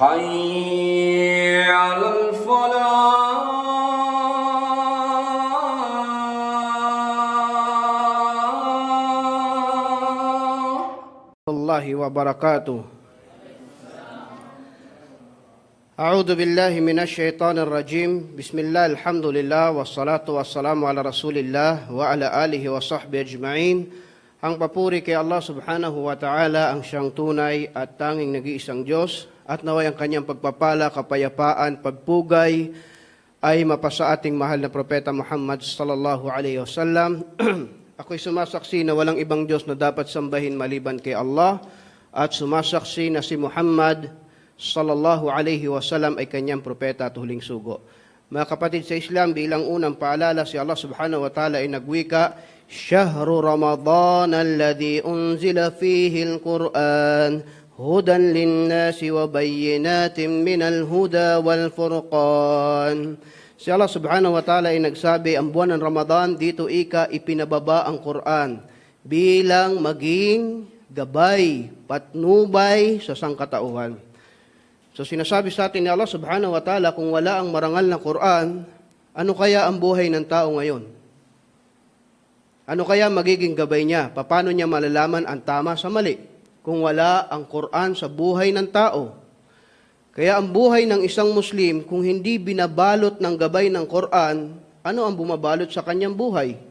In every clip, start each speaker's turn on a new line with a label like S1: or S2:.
S1: حي على الفلاح.
S2: الله وبركاته. أعوذ بالله من الشيطان الرجيم. بسم الله الحمد لله والصلاة والسلام على رسول الله وعلى آله وصحبه أجمعين. Ang papuri kay Allah subhanahu wa ta'ala, ang siyang tunay at tanging nag-iisang Diyos, at naway ang kanyang pagpapala, kapayapaan, pagpugay ay mapasa ating mahal na Propeta Muhammad sallallahu alaihi wasallam. Ako'y sumasaksi na walang ibang Diyos na dapat sambahin maliban kay Allah, at sumasaksi na si Muhammad sallallahu alaihi wasallam ay kanyang propeta at huling sugo. Mga kapatid sa Islam, bilang unang paalala, si Allah subhanahu wa ta'ala ay nagwika, Shahru Ramadan alladhi unzila fihi al-Quran hudan linnasi wa bayyinatin minal huda wal furqan. Si Allah subhanahu wa ta'ala ay nagsabi, ang buwan ng Ramadan, dito ipinababa ang Quran bilang maging gabay, patnubay sa sangkatauhan. So sinasabi sa atin ni Allah subhanahu wa ta'ala, kung wala ang marangal na Quran, ano kaya ang buhay ng tao ngayon? Ano kaya magiging gabay niya? Paano niya malalaman ang tama sa mali kung wala ang Quran sa buhay ng tao? Kaya ang buhay ng isang Muslim, kung hindi binabalot ng gabay ng Quran, ano ang bumabalot sa kanyang buhay?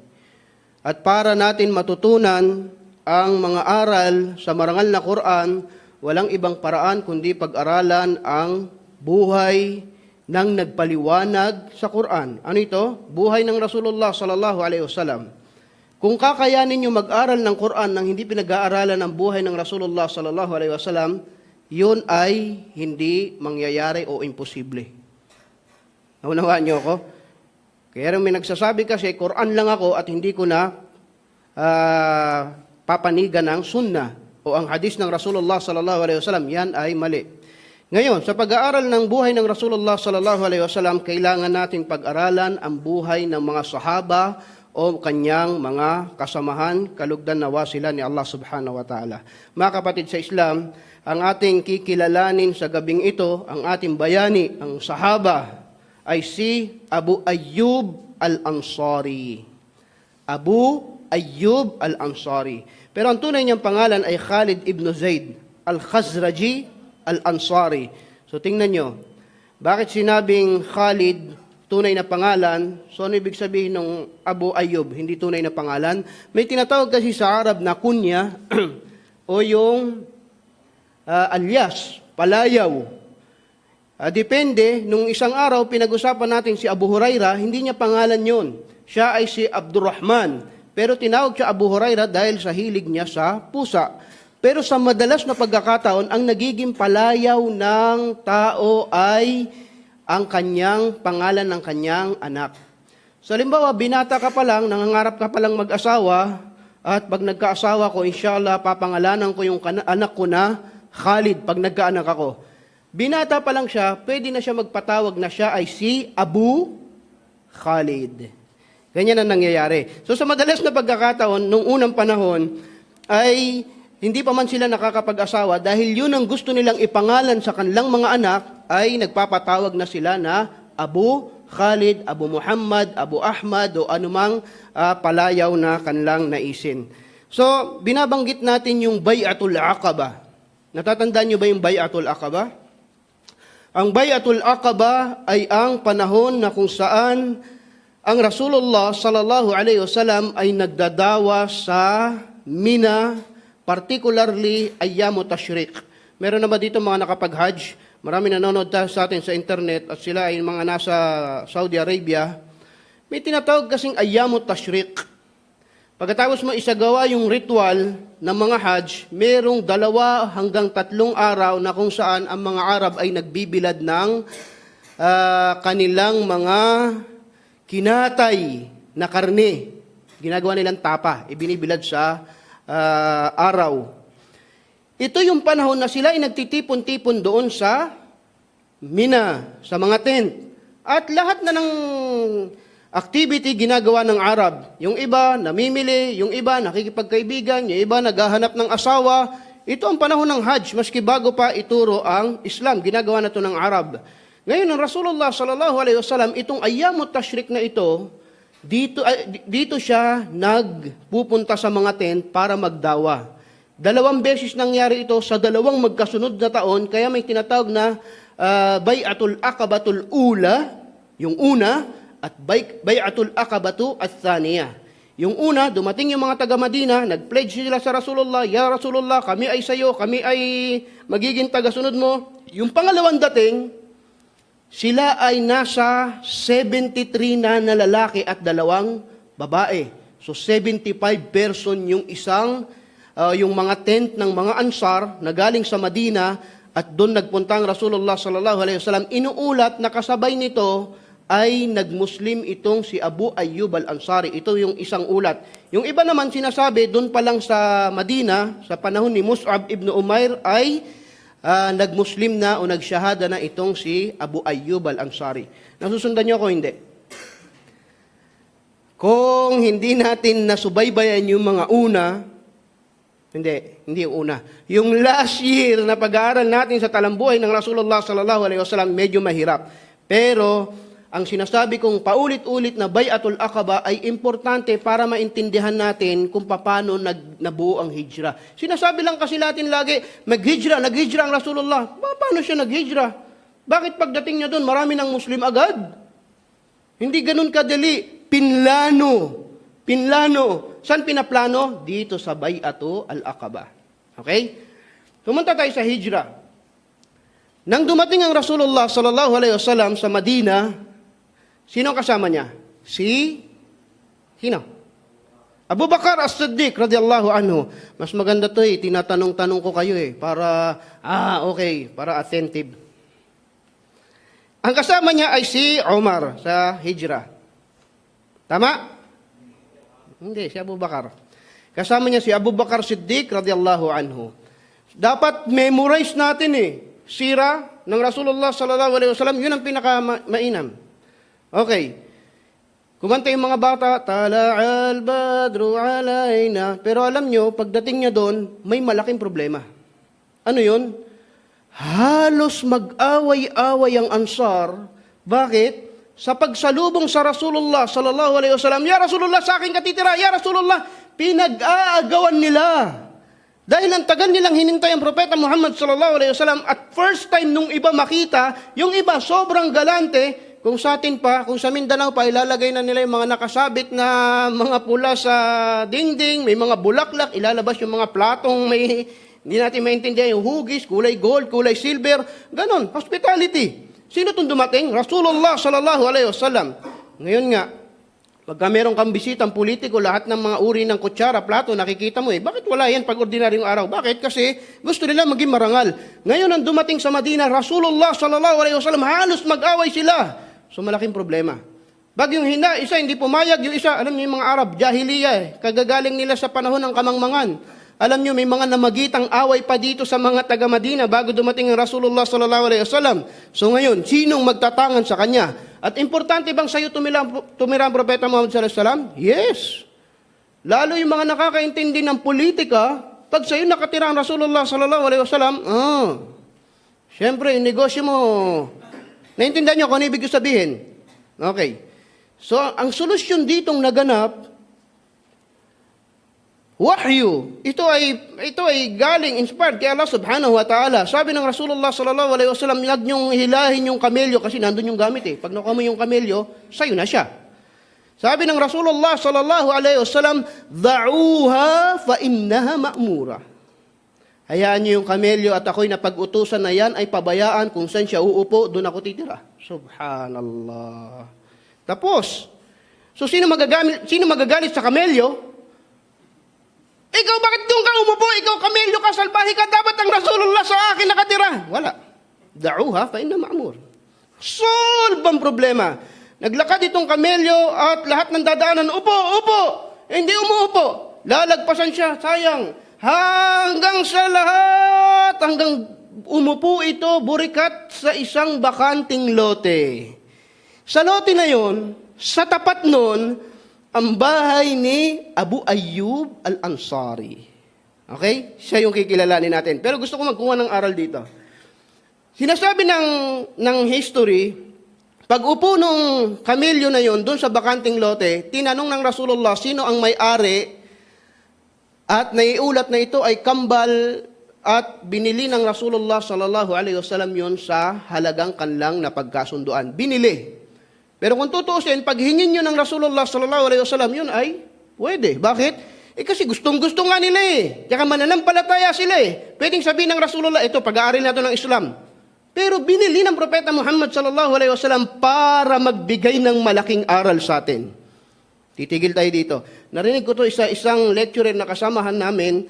S2: At para natin matutunan ang mga aral sa marangal na Quran, walang ibang paraan kundi pag-aralan ang buhay ng nagpaliwanag sa Quran. Ano ito? Buhay ng Rasulullah sallallahu alaihi wasallam. Kung kakayanin nyo mag-aral ng Quran nang hindi pinag-aaralan ang buhay ng Rasulullah sallallahu alaihi wasallam, yun ay hindi mangyayari o imposible. Naunawaan nyo ako? Kaya may nagsasabi kasi, Quran lang ako at hindi ko na papanigan ng sunnah o ang hadis ng Rasulullah sallallahu alaihi wasallam, yan ay mali. Ngayon, sa pag-aaral ng buhay ng Rasulullah sallallahu alaihi wasallam, kailangan nating pag-aralan ang buhay ng mga sahaba o kanyang mga kasamahan, kalugdan nawa sila ni Allah subhanahu wa ta'ala. Mga kapatid sa Islam, ang ating kikilalanin sa gabing ito, ang ating bayani, ang sahaba, ay si Abu Ayyub al-Ansari. Abu Ayyub al-Ansari. Pero ang tunay niyang pangalan ay Khalid ibn Zaid al-Khazraji al-Ansari. So tingnan nyo, bakit sinabing Khalid, tunay na pangalan? So ano ibig sabihin ng Abu Ayyub, hindi tunay na pangalan? May tinatawag kasi sa Arab na kunya o yung alias, palayaw. Depende, nung isang araw pinag-usapan natin si Abu Huraira, hindi niya pangalan yon. Siya ay si Abdurrahman. Pero tinawag siya Abu Huraira dahil sa hilig niya sa pusa. Pero sa madalas na pagkakataon, ang nagiging palayaw ng tao ay ang kanyang pangalan ng kanyang anak. So, halimbawa, binata ka pa lang, nangangarap ka pa lang mag-asawa, at pag nagkaasawa ko, inshallah, papangalanan ko yung anak ko na Khalid, pag nagkaanak ako. Binata pa lang siya, pwede na siya magpatawag na siya ay si Abu Khalid. Ganyan ang nangyayari. So, sa madalas na pagkakataon, nung unang panahon, ay hindi pa man sila nakakapag-asawa dahil yun ang gusto nilang ipangalan sa kanilang mga anak, ay nagpapatawag na sila na Abu Khalid, Abu Muhammad, Abu Ahmad o anumang palayaw na kanilang naisin. So, binabanggit natin yung Bay'atul Aqaba. Natatandaan nyo ba yung Bay'atul Aqaba? Ang Bay'atul Aqaba ay ang panahon na kung saan ang Rasulullah sallallahu alaihi wasallam ay nagdadawa sa Mina, particularly Ayyamu Tashriq. Meron na ba dito mga nakapag-Hajj? Marami nanonood sa atin sa internet at sila ay mga nasa Saudi Arabia. May tinatawag kasing Ayyamu Tashriq. Pagkatapos mo isagawa yung ritual ng mga Hajj, merong 2 hanggang 3 araw na kung saan ang mga Arab ay nagbibilad ng kanilang mga kinatay na karne. Ginagawa nilang tapa, ibinibilad sa araw. Ito yung panahon na sila ay nagtitipon-tipon doon sa Mina, sa mga tent. At lahat na ng activity ginagawa ng Arab. Yung iba namimili, yung iba nakikipagkaibigan, yung iba naghahanap ng asawa, ito ang panahon ng Hajj, maski bago pa ituro ang Islam, ginagawa na ito ng Arab. Ngayon, ang Rasulullah sallallahu alaihi wasallam, itong ayyamut tashrik na ito, dito siya nagpupunta sa mga tent para magdawa. 2 beses nangyari ito sa 2 magkasunod na taon, kaya may tinatawag na Bay'atul Aqabatul Ula, yung una, at Bay'atul Aqabatu at-Thaniya. Yung una, dumating yung mga taga-Madina, nag-pledge sila sa Rasulullah, Ya Rasulullah, kami ay sayo, kami ay magiging tagasunod mo. Yung pangalawang dating, sila ay nasa 73 na lalaki at 2 babae. So 75 person yung yung mga tent ng mga Ansar na galing sa Madina at doon nagpunta ang Rasulullah sallallahu alaihi wasallam. Inuulat na kasabay nito ay nagmuslim itong si Abu Ayyub al-Ansari. Ito yung isang ulat. Yung iba naman sinasabi, doon pa lang sa Madina, sa panahon ni Mus'ab ibn Umair, ay nagmuslim na o nagsyahada na itong si Abu Ayyub al-Ansari. Nasusundan niyo ako, hindi? Kung hindi natin nasubaybayan yung mga una, hindi yung una. Yung last year na pag-aaral natin sa talambuhay ng Rasulullah sallallahu alaihi wasallam, medyo mahirap. Pero ang sinasabi kong paulit-ulit na Bay'atul Aqaba ay importante para maintindihan natin kung paano nabuo ang hijra. Sinasabi lang kasi natin lagi, nag-hijra ang Rasulullah. Paano siya nag-hijra? Bakit pagdating niya doon, marami ng Muslim agad? Hindi ganun kadali. Pinlano. Saan pinaplano? Dito sa Bay'atul Aqaba. Okay? Pumunta tayo sa hijra. Nang dumating ang Rasulullah sallallahu alaihi wasallam sa Madina, sino kasama niya? Sino? Abu Bakar as-Siddiq radhiyallahu anhu. Mas maganda to tinatanong-tanong ko kayo para, okay, para attentive. Ang kasama niya ay si Umar sa hijra. Tama? Hindi, si Abu Bakar. Kasama niya si Abu Bakar Siddiq radhiyallahu anhu. Dapat memorize natin sira ng Rasulullah sallallahu alaihi wasallam, yun ang pinaka-mainam. Okay. Kumanta yung mga bata, Tala'al badru alayna. Pero alam nyo, pagdating niya doon, may malaking problema. Ano yun? Halos mag-away-away ang Ansar. Bakit? Sa pagsalubong sa Rasulullah sallallahu alaihi wasallam, Ya Rasulullah, sa akin katitira, Ya Rasulullah, pinag-aagawan nila. Dahil ang tagal nilang hinintay ang Propeta Muhammad sallallahu alaihi wasallam at first time nung iba makita, yung iba sobrang galante. Kung sa atin pa, kung sa Mindanao pa, ilalagay na nila yung mga nakasabit na mga pula sa dingding, may mga bulaklak, ilalabas yung mga platong hindi natin maintindihan, yung hugis, kulay gold, kulay silver, ganon, hospitality. Sino itong dumating? Rasulullah sallallahu alaihi wasallam. Ngayon nga, pagka meron kang bisitang politiko, lahat ng mga uri ng kutsara, plato, nakikita mo bakit wala yan pag ordinaryong araw? Bakit? Kasi gusto nila maging marangal. Ngayon ang dumating sa Madina, Rasulullah sallallahu alaihi wasallam, halos mag-away sila. So malaking problema. Bagyong isa hindi pumayag, yung isa, alam niyo yung mga Arab, jahiliya kagagaling nila sa panahon ng kamangmangan. Alam niyo may mga namagitang away pa dito sa mga taga-Madina bago dumating ang Rasulullah sallallahu alaihi wasallam. So ngayon, sinong magtatangan sa kanya? At importante bang sa'yo tumira ang Propeta Muhammad sallallahu alaihi wasallam? Yes. Lalo yung mga nakakaintindi ng politika, pag sa'yo nakatira ang Rasulullah sallallahu alaihi wasallam, syempre, yung negosyo mo, naintindihan niyo kung ano ibig sabihin? Okay. So, ang solusyon ditong naganap, wahyu. Ito ay galing, inspired kay Allah subhanahu wa ta'ala. Sabi ng Rasulullah sallallahu alaihi wasallam, huwag niyong hilahin yung kamelyo kasi nandun yung gamit Pag nakuha mo yung kamelyo, sayo na siya. Sabi ng Rasulullah sallallahu alaihi wasallam, da'uha fa innaha ma'mura. Hayaan niyo yung kamelyo at ako'y napag-utusan na yan ay pabayaan kung saan siya uupo, doon ako titira. Subhanallah. Tapos, so sino magagalit sa kamelyo? Ikaw, bakit doon ka umupo? Ikaw, kamelyo ka, salbahe ka, dapat ang Rasulullah sa akin nakatira. Wala. Da'uha fa inna ma'mur. Solve ang problema. Naglakad itong kamelyo at lahat ng dadaanan, upo. Hindi umuupo. Lalagpasan siya, sayang. Hanggang sa lahat, hanggang umupo ito, burikat sa isang bakanting lote. Sa lote na yon, sa tapat nun, ang bahay ni Abu Ayyub al-Ansari. Okay? Siya yung kikilalanin natin. Pero gusto ko magkuha ng aral dito. Sinasabi ng history, pag upo nung kamilyo na yon doon sa bakanting lote, tinanong ng Rasulullah sino ang may-ari at naiulat na ito ay kambal at binili ng Rasulullah sallallahu alaihi wasallam yon sa halagang kanlang na pagkasunduan. Binili. Pero kung tutuusin, pag hingin nyo ng Rasulullah sallallahu alaihi wasallam, yun ay pwede. Bakit? Kasi gustong-gusto nga nila Tsaka mananampalataya sila Pwedeng sabihin ng Rasulullah, ito, pag-aaral natin ng Islam. Pero binili ng Propeta Muhammad sallallahu alaihi wasallam para magbigay ng malaking aral sa atin. Titigil tayo dito. Narinig ko to isang lecturer na kasamahan namin,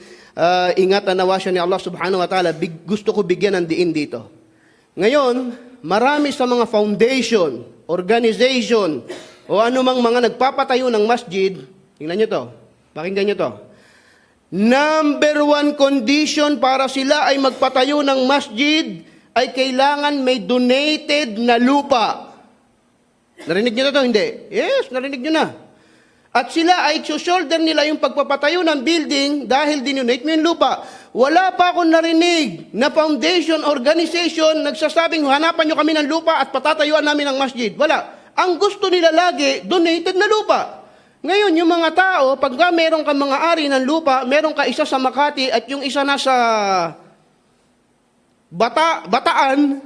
S2: ingatan nawa siya ni Allah subhanahu wa ta'ala, gusto ko bigyan ng diin dito. Ngayon, marami sa mga foundation, organization, o anumang mga nagpapatayo ng masjid, tingnan nyo to, pakinggan nyo to. Number one condition para sila ay magpatayo ng masjid ay kailangan may donated na lupa. Narinig nyo na to, hindi? Yes, narinig nyo na. At sila ay shoulder nila yung pagpapatayo ng building dahil dinonate mo yung lupa. Wala pa akong narinig na foundation, organization, nagsasabing hanapan nyo kami ng lupa at patatayuan namin ng masjid. Wala. Ang gusto nila lagi, donated na lupa. Ngayon, yung mga tao, pagka meron ka mga ari ng lupa, meron ka isa sa Makati at yung isa nasa Bataan,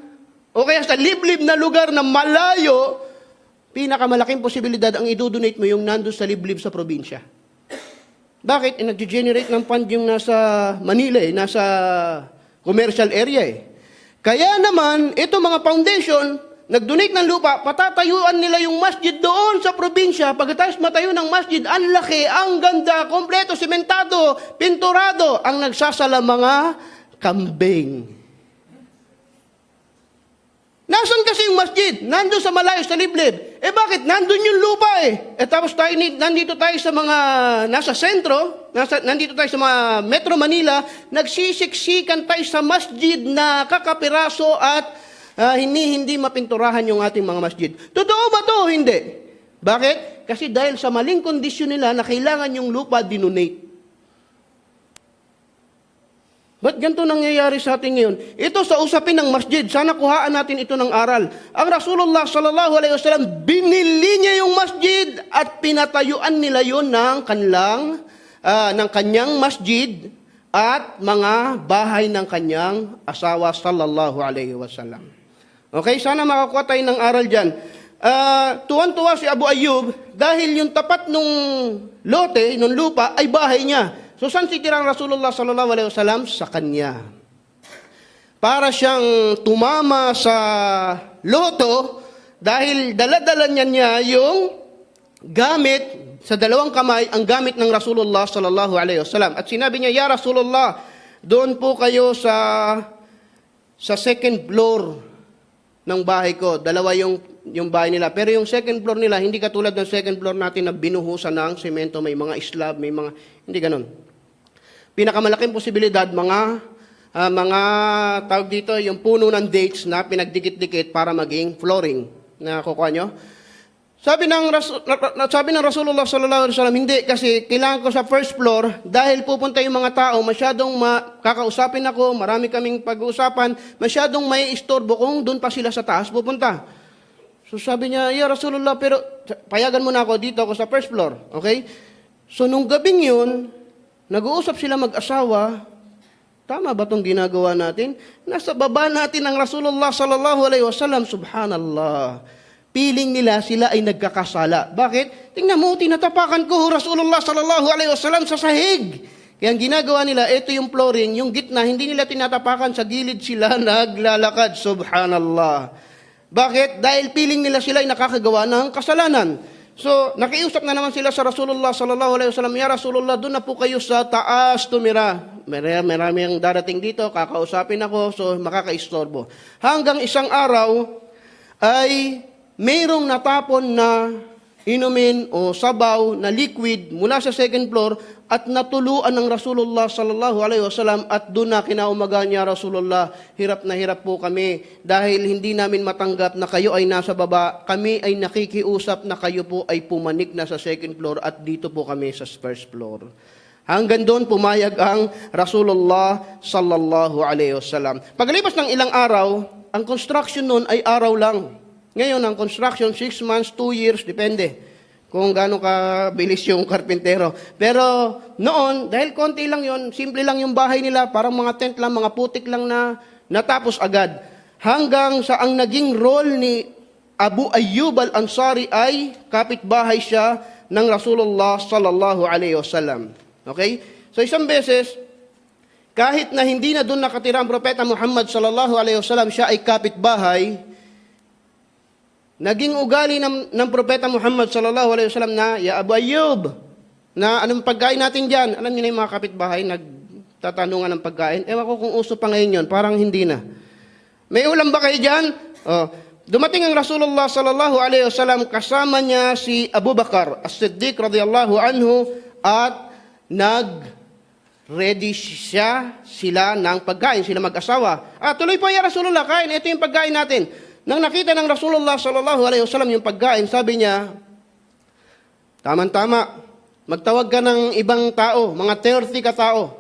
S2: o kaya sa liblib na lugar na malayo, pinakamalaking posibilidad ang idodonate mo yung nandun sa liblib sa probinsya. Bakit? Nag-generate ng fund yung nasa Manila nasa commercial area Kaya naman, ito mga foundation, nag-donate ng lupa, patatayuan nila yung masjid doon sa probinsya. Pagkatapos matayo ng masjid, ang laki, ang ganda, kompleto, sementado, pinturado, ang nagsasala mga kambing. Nasaan kasi yung masjid? Nandun sa malayo, sa liblib. Bakit? Nandun yung lupa tapos tayo, nandito tayo sa mga, nasa sentro, nandito tayo sa mga Metro Manila, nagsisiksikan tayo sa masjid na kakapiraso at hindi mapinturahan yung ating mga masjid. Totoo ba to? Hindi. Bakit? Kasi dahil sa maling kondisyon nila na kailangan yung lupa dinonate. Ba't ganito nangyayari sa atin ngayon? Ito sa usapin ng masjid. Sana kuhaan natin ito ng aral. Ang Rasulullah sallallahu alaihi wasallam, binili niya yung masjid at pinatayuan nila yon ng kanyang masjid at mga bahay ng kanyang asawa sallallahu alaihi wasallam. Okay, sana makakuha tayo ng aral dyan. Tuwan-tuwa si Abu Ayyub dahil yung tapat nung lote, nung lupa, ay bahay niya. So, saan sitirang Rasulullah sallallahu alaihi wasallam? Sa kanya. Para siyang tumama sa loto dahil dala-dala niya yung gamit sa dalawang kamay, ang gamit ng Rasulullah sallallahu alaihi wasallam. At sinabi niya, "Ya Rasulullah, doon po kayo sa second floor ng bahay ko." Dalawa yung bahay nila. Pero yung second floor nila, hindi katulad ng second floor natin na binuhusan ng semento, may mga slab, may mga, hindi ganun. Pinakamalaking posibilidad, mga tawag dito, yung puno ng dates na pinagdikit-dikit para maging flooring na kukuha nyo. Sabi ng Rasulullah sallallahu alaihi wasallam, hindi, kasi kailangan ko sa first floor dahil pupunta yung mga tao, masyadong kakausapin ako, marami kaming pag-uusapan, masyadong may istorbo kung doon pa sila sa taas pupunta. So sabi niya, "Ya Rasulullah, pero payagan mo na ako, dito ako sa first floor." Okay? So nung gabing yun, nag-uusap sila mag-asawa, tama ba itong ginagawa natin? Nasa baba natin ang Rasulullah sallallahu alaihi wasallam, subhanallah. Piling nila sila ay nagkakasala. Bakit? Tingnan mo, tinatapakan ko Rasulullah sallallahu alaihi wasallam sa sahig. Kaya ang ginagawa nila, ito yung flooring, yung gitna, hindi nila tinatapakan, sa gilid sila naglalakad, subhanallah. Bakit? Dahil piling nila sila ay nakakagawa ng kasalanan. So, nakiusap na naman sila sa Rasulullah sallallahu alaihi wasallam, "Ya Rasulullah, doon na po kayo sa taas tumira. Marami ang darating dito, kakausapin ako, so makakaistorbo." Hanggang isang araw ay mayroong natapon na inumin o sabaw na liquid mula sa second floor at natuluan ng Rasulullah sallallahu alaihi wasallam at doon na kinaumaga niya, "Rasulullah, hirap na hirap po kami dahil hindi namin matanggap na kayo ay nasa baba. Kami ay nakikiusap na kayo po ay pumanik na sa second floor at dito po kami sa first floor." Hanggang doon pumayag ang Rasulullah sallallahu alaihi wasallam. Paglipas ng ilang araw, ang construction noon ay araw lang. Ngayon, ang construction, 6 months, 2 years, depende kung gaano kabilis yung karpintero. Pero noon, dahil konti lang yon, simple lang yung bahay nila, parang mga tent lang, mga putik lang na natapos agad. Hanggang sa ang naging role ni Abu Ayyub al-Ansari ay kapitbahay siya ng Rasulullah sallallahu alaihi wasallam. Okay? So isang beses, kahit na hindi na doon nakatira ang Propeta Muhammad sallallahu alaihi wasallam, siya ay kapitbahay, naging ugali ng Propeta Muhammad sallallahu alaihi wasallam na, Ya Abu Ayyub, na anong pagkain natin dyan? Alam niyo na yung mga kapitbahay, nagtatanungan ng pagkain. Ewan ko kung uso pa ngayon yun, parang hindi na. May ulam ba kayo dyan? Oh. Dumating ang Rasulullah sallallahu alaihi wasallam, kasama niya si Abu Bakar as-Siddiq radhiyallahu anhu, at nag-ready sila ng pagkain, sila mag-asawa. Tuloy po ya Rasulullah, kain, ito yung pagkain natin. Nang nakita ng Rasulullah sallallahu alaihi wasallam yung pagkain, sabi niya, tama-tama, magtawag ka ng ibang tao, mga 30 katao.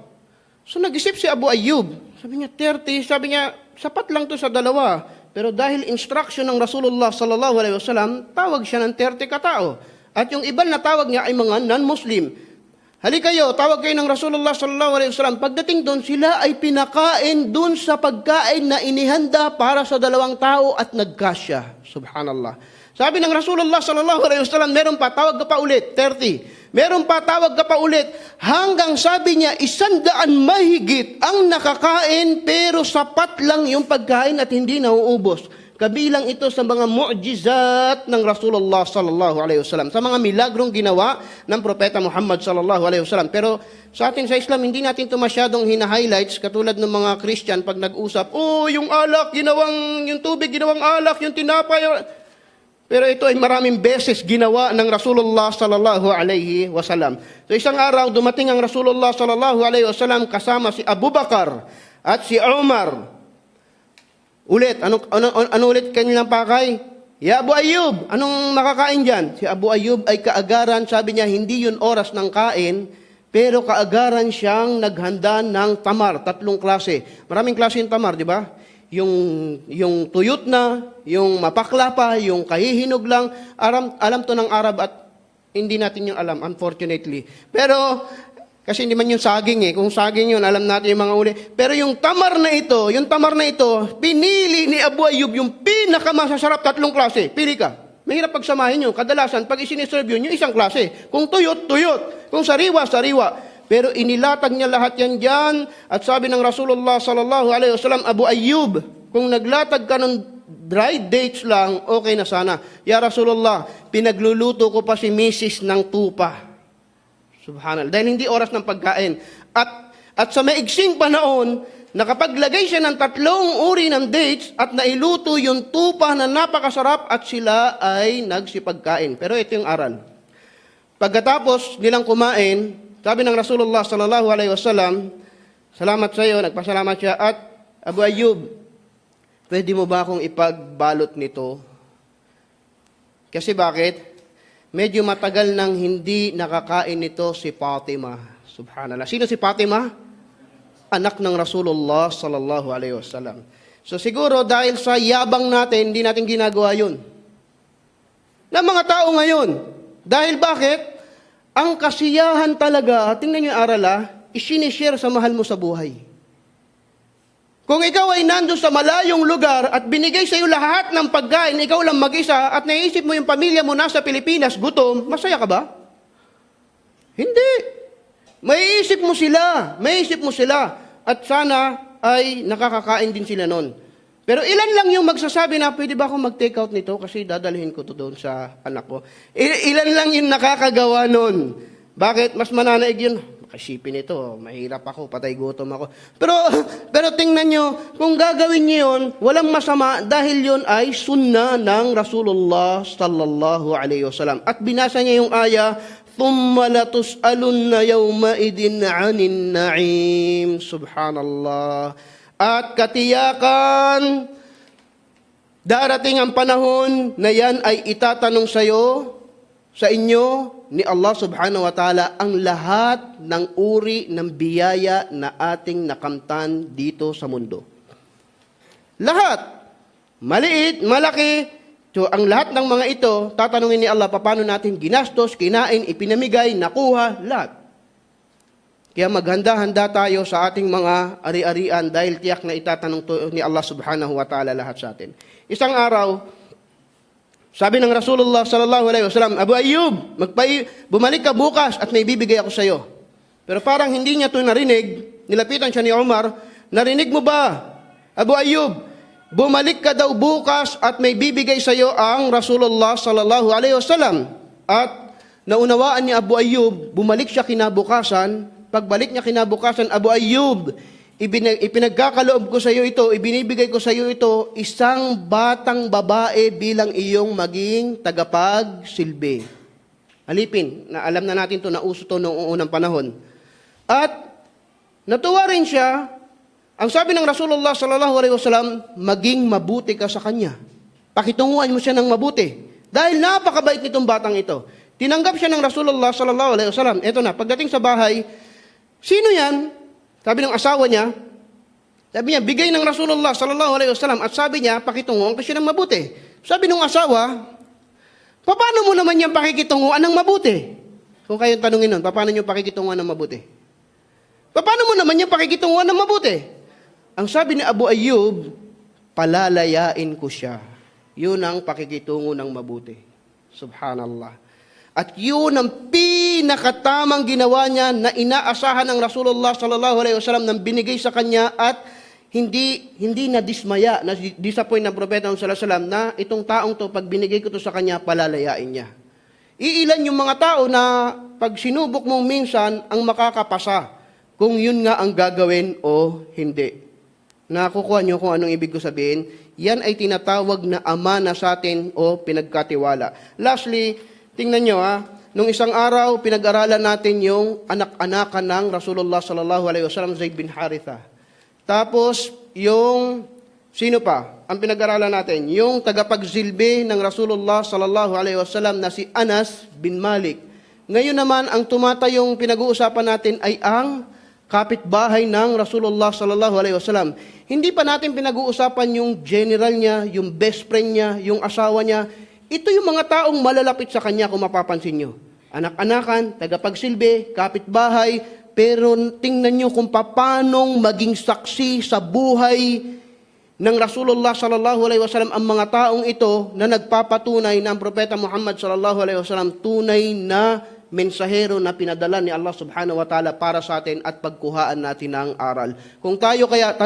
S2: So nag-isip si Abu Ayyub, sabi niya 30, sabi niya, sapat lang to sa dalawa. Pero dahil instruction ng Rasulullah sallallahu alaihi wasallam, tawag siya ng 30 katao. At yung iba na tawag niya ay mga non-Muslim. Halika kayo, tawag kayo ng Rasulullah sallallahu alaihi wasallam. Pagdating doon, sila ay pinakain doon sa pagkain na inihanda para sa 2 tao at nagkasya. Subhanallah. Sabi ng Rasulullah sallallahu alaihi wasallam, meron pa, tawag ka pa ulit, 30. Meron pa, tawag ka pa ulit. Hanggang sabi niya, 100 mahigit ang nakakain, pero sapat lang yung pagkain at hindi nauubos. Kabilang ito sa mga mu'jizat ng Rasulullah sallallahu alaihi wasallam, sa mga milagrong ginawa ng Propeta Muhammad sallallahu alaihi wasallam. Pero sa atin sa Islam, hindi natin ito masyadong hina-highlights, katulad ng mga Christian pag nag-usap, yung alak, yung tubig, ginawang alak, yung tinapay. Pero ito ay maraming beses ginawa ng Rasulullah sallallahu alaihi wasallam. So isang araw, dumating ang Rasulullah sallallahu alaihi wasallam kasama si Abu Bakar at si Umar. Ulit, ano ulit kanilang pakay? Ya Abu Ayyub, anong makakain dyan? Si Abu Ayyub ay kaagaran, sabi niya, hindi yun oras ng kain, pero kaagaran siyang naghanda ng tamar, 3 klase. Maraming klase yung tamar, di ba? Yung tuyot na, yung mapakla pa, yung kahihinog lang. Alam to ng Arab at hindi natin yung alam, unfortunately. Pero kasi hindi man yung saging Kung saging yun, alam natin yung mga uli. Pero yung tamar na ito, pinili ni Abu Ayyub yung pinakamasasarap 3 klase. Pili ka. Mahirap pagsamahin yun. Kadalasan, pag isiniserve yun, yung isang klase. Kung tuyot, tuyot. Kung sariwa, sariwa. Pero inilatag niya lahat yan dyan. At sabi ng Rasulullah sallallahu alaihi wasallam, Abu Ayyub, kung naglatag ka ng dry dates lang, okay na sana. Ya Rasulullah, pinagluluto ko pa si Mrs. ng tupa. Subhanallah. Dahil hindi oras ng pagkain. At sa maigsing panahon, nakapaglagay siya ng 3 uri ng dates at nailuto yung tupa na napakasarap at sila ay nagsipagkain. Pero ito yung aral. Pagkatapos nilang kumain, sabi ng Rasulullah sallallahu alaihi wasallam, salamat sa iyo, nagpasalamat siya, at Abu Ayyub, pwede mo ba akong ipagbalot nito? Kasi bakit? Medyo matagal nang hindi nakakain nito si Fatima. Subhanallah. Sino si Fatima? Anak ng Rasulullah sallallahu alaihi wasallam. So siguro dahil sa yabang natin, hindi natin ginagawa yun. Ng mga tao ngayon. Dahil bakit? Ang kasiyahan talaga, tingnan niyo yung aral isinishare sa mahal mo sa buhay. Kung ikaw ay nandun sa malayong lugar at binigay sa iyo lahat ng pagkain, ikaw lang mag-isa at naisip mo yung pamilya mo nasa Pilipinas, gutom, masaya ka ba? Hindi. Maiisip mo sila at sana ay nakakakain din sila nun. Pero ilan lang yung magsasabi na, pwede ba akong mag-take out nito kasi dadalhin ko to doon sa anak ko. Ilan lang yung nakakagawa nun. Bakit? Mas mananaig yun. Makasipin ito, mahirap ako, patay gutom ako. Pero tingnan nyo, kung gagawin nyo yun, walang masama dahil yun ay sunna ng Rasulullah sallallahu alaihi wasallam. At binasa niya yung aya, ثُمَّ لَتُسْأَلُنَّ يَوْمَئِذٍ عَنِ النَّعِيمِ. Subhanallah. At katiyakan, darating ang panahon na yan ay itatanong sa'yo sa inyo ni Allah subhanahu wa ta'ala ang lahat ng uri ng biyaya na ating nakamtan dito sa mundo. Lahat. Maliit, malaki. So, ang lahat ng mga ito, tatanungin ni Allah, paano natin ginastos, kinain, ipinamigay, nakuha, lahat. Kaya maghanda-handa tayo sa ating mga ari-arian dahil tiyak na itatanong to ni Allah subhanahu wa ta'ala lahat sa atin. Isang araw, sabi ng Rasulullah sallallahu alaihi wasallam, Abu Ayyub, bumalik ka bukas at may bibigay ako sa iyo. Pero parang hindi niya ito narinig. Nilapitan siya ni Umar, narinig mo ba, Abu Ayyub, bumalik ka daw bukas at may bibigay sa iyo ang Rasulullah sallallahu alaihi wasallam. At naunawaan ni Abu Ayyub, bumalik siya kinabukasan. Pagbalik niya kinabukasan, Abu Ayyub, ipinagkakaloob ko sa iyo ito, ibinibigay ko sa iyo ito, isang batang babae bilang iyong maging tagapagsilbi. Alipin, na alam na natin to, nauso to noong unang panahon. At natuwa rin siya. Ang sabi ng Rasulullah sallallahu alaihi wasallam, maging mabuti ka sa kanya. Pakitunguhan mo siya ng mabuti. Dahil napakabait nitong batang ito. Tinanggap siya ng Rasulullah sallallahu alaihi wasallam. Ito na, pagdating sa bahay, sino yan? Sabi ng asawa niya, sabi niya, bigay ng Rasulullah sallallahu alaihi wasallam at sabi niya, pakitunguhan ko siya ng mabuti. Sabi ng asawa, paano mo naman yan pakikitunguhan ng mabuti? Kung kayong tanungin nun, paano niyo pakikitunguhan ng mabuti? Paano mo naman yan pakikitunguhan ng mabuti? Ang sabi ni Abu Ayyub, palalayain ko siya. Yun ang pakikitungo ng mabuti. Subhanallah. At yun ang pinakatamang ginawa niya na inaasahan ng Rasulullah sallallahu alaihi wasallam nang binigay sa kanya at hindi na dismaya, na disappoint ng propeta sallallahu alaihi wasallam na itong taong to, pag binigay ko to sa kanya, palalayain niya. Iilan yung mga tao na pag sinubok mong minsan ang makakapasa kung yun nga ang gagawin o hindi. Nakukuha niyo kung anong ibig ko sabihin? Yan ay tinatawag na amana sa atin o pinagkatiwala. Lastly, tingnan nyo nung isang araw, pinag-aralan natin yung anak-anakan ng Rasulullah sallallahu alaihi wasallam, Zaid bin Haritha. Tapos, yung, sino pa? Ang pinag-aralan natin, yung tagapagsilbi ng Rasulullah sallallahu alaihi wasallam na si Anas bin Malik. Ngayon naman, ang tumatayong pinag-uusapan natin ay ang kapitbahay ng Rasulullah sallallahu alaihi wasallam. Hindi pa natin pinag-uusapan yung general niya, yung best friend niya, yung asawa niya. Ito yung mga taong malalapit sa kanya kung mapapansin nyo. Anak-anakan, tagapagsilbi, kapitbahay, pero tingnan nyo kung paanong maging saksi sa buhay ng Rasulullah sallallahu alaihi wasallam ang mga taong ito na nagpapatunay na ang propeta Muhammad sallallahu alaihi wasallam tunay na mensahero na pinadala ni Allah subhanahu wa ta'ala para sa atin at pagkuhaan natin ng aral. Kung tayo kaya,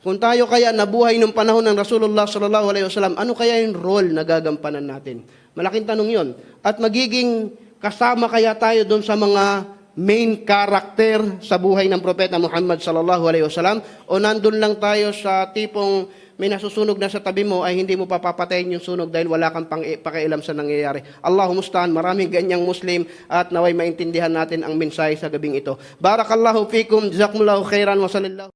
S2: kung tayo kaya nabuhay nung panahon ng Rasulullah sallallahu alaihi wasallam, ano kaya yung role na gagampanan natin? Malaking tanong yon. At magiging kasama kaya tayo doon sa mga main character sa buhay ng propeta Muhammad sallallahu alaihi wasallam, o nandun lang tayo sa tipong may nasusunog na sa tabi mo ay hindi mo papapatayin yung sunog dahil wala kang pakialam sa nangyayari. Allahumusta'an, maraming ganyang Muslim at naway maintindihan natin ang mensahe sa gabing ito. Barakallahu fikum, jazakumullahu khairan wa sallallahu